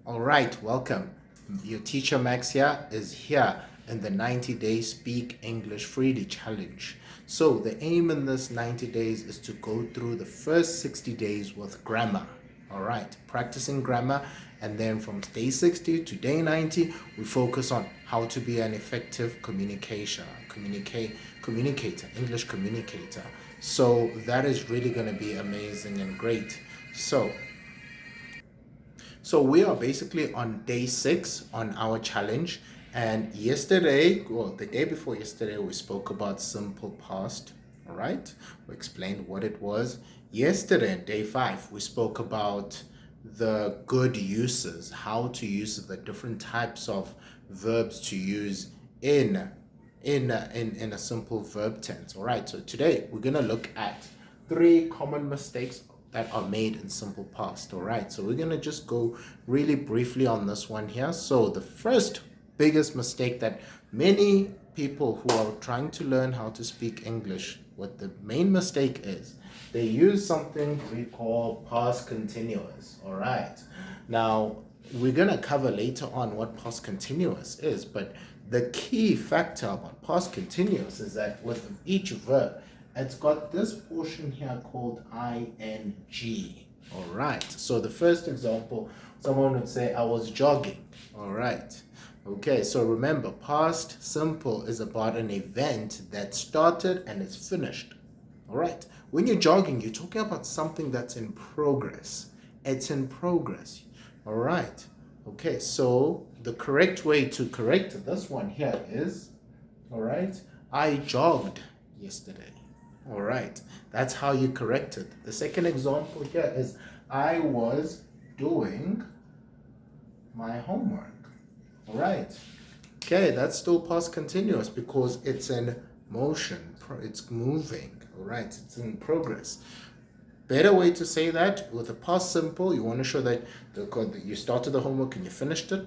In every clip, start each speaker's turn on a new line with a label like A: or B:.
A: All right, welcome. Your teacher Max here is here in the 90-day Speak English Freely Challenge. So the aim in this 90 days is to go through the first 60 days with grammar. All right, practicing grammar, and then from day 60 to day 90, we focus on how to be an effective communicator, English communicator. So that is really going to be amazing and great. So we are basically on day 6 on our challenge. And yesterday, well, the day before yesterday, we spoke about simple past. All right. We explained what it was. Yesterday, day 5, we spoke about the good uses, how to use the different types of verbs to use in a simple verb tense. All right. So today we're going to look at 3 common mistakes that are made in simple past. All right, so we're going to just go really briefly on this one here. So the first biggest mistake that many people who are trying to learn how to speak English, what the main mistake is, they use something we call past continuous. All right, now we're going to cover later on what past continuous is, but the key factor about past continuous is that with each verb, it's got this portion here called ing. All right. So the first example, someone would say, I was jogging. All right. Okay. So remember, past simple is about an event that started and is finished. All right. When you're jogging, you're talking about something that's in progress. It's in progress. All right. Okay. So the correct way to correct this one here is, all right, I jogged yesterday. All right, that's how you correct it. The second example here is I was doing my homework. All right. Okay, that's still past continuous because it's in motion. It's moving. All right, it's in progress. Better way to say that with a past simple, you want to show that you started the homework and you finished it.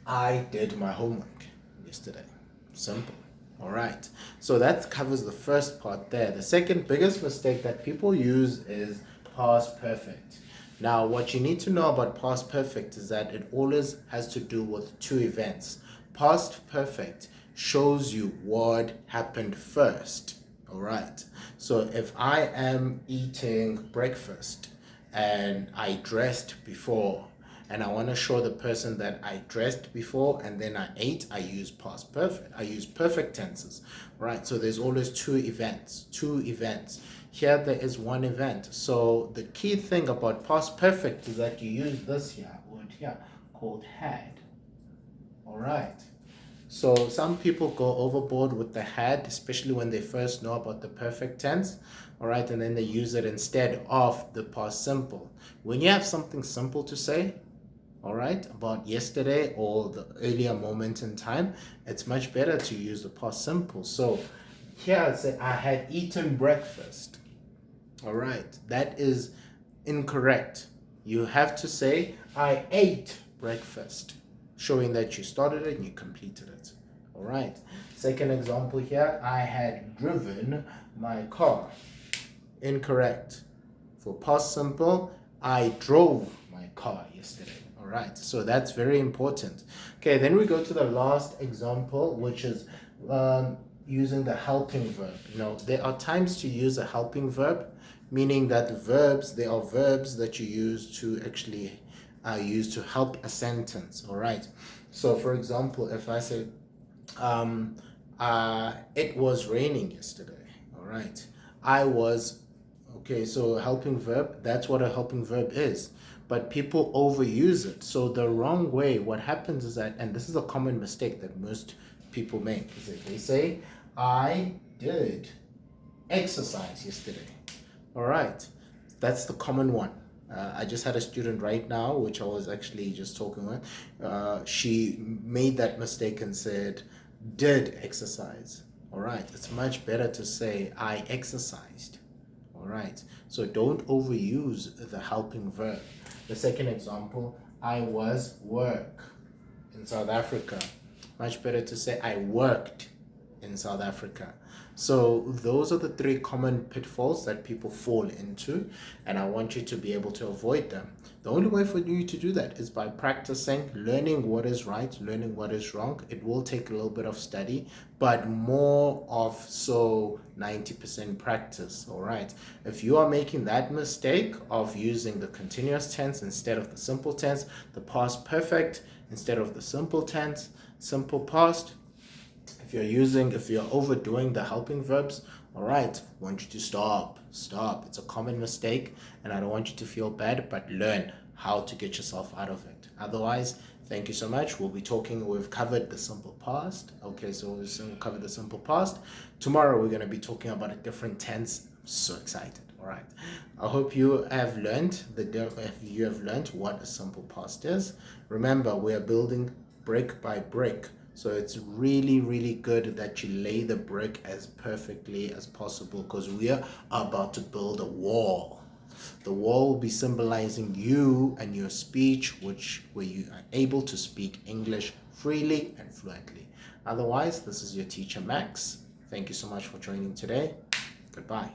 A: I did my homework yesterday. Simple. All right, so that covers the first part there. The second biggest mistake that people use is past perfect. Now, what you need to know about past perfect is that it always has to do with 2 events. Past perfect shows you what happened first. All right, so if I am eating breakfast and I dressed before, and I want to show the person that I dressed before and then I ate, I use past perfect. I use perfect tenses, right? So there's always 2 events. Here there is 1 event. So the key thing about past perfect is that you use this word here called had. All right. So some people go overboard with the had, especially when they first know about the perfect tense. All right, and then they use it instead of the past simple. When you have something simple to say, all right, about yesterday or the earlier moment in time, it's much better to use the past simple. So here I'd say I had eaten breakfast. All right, that is incorrect. You have to say I ate breakfast, showing that you started it and you completed it. All right, second example here, I had driven my car. Incorrect. For past simple, I drove my car yesterday. All right, so that's very important. Okay, then we go to the last example, which is using the helping verb. There are times to use a helping verb, meaning that there are verbs that you use to actually use to help a sentence. All right, so for example, if I say it was raining yesterday. All right, okay, so helping verb, that's what a helping verb is. But people overuse it. So the wrong way, what happens is that, and this is a common mistake that most people make, is that they say, I did exercise yesterday. All right, that's the common one. I just had a student right now, which I was actually just talking with. She made that mistake and said, did exercise. All right, it's much better to say, I exercised. All right, so don't overuse the helping verb. The second example, I was work in South Africa. Much better to say I worked in South Africa. So those are the three common pitfalls that people fall into, and I want you to be able to avoid them. The only way for you to do that is by practicing, learning what is right, learning what is wrong. It will take a little bit of study, but more of so 90% practice. All right. If you are making that mistake of using the continuous tense instead of the simple tense, the past perfect instead of the simple tense, simple past, if you're overdoing the helping verbs, all right, I want you to stop. It's a common mistake, and I don't want you to feel bad, but learn how to get yourself out of it. Otherwise, thank you so much. We've covered the simple past. Okay, so we've covered the simple past. Tomorrow, we're going to be talking about a different tense. I'm so excited. All right. I hope you have learned what a simple past is. Remember, we are building brick by brick. So it's really, really good that you lay the brick as perfectly as possible, because we are about to build a wall. The wall will be symbolizing you and your speech, where you are able to speak English freely and fluently. Otherwise, this is your teacher, Max. Thank you so much for joining today. Goodbye.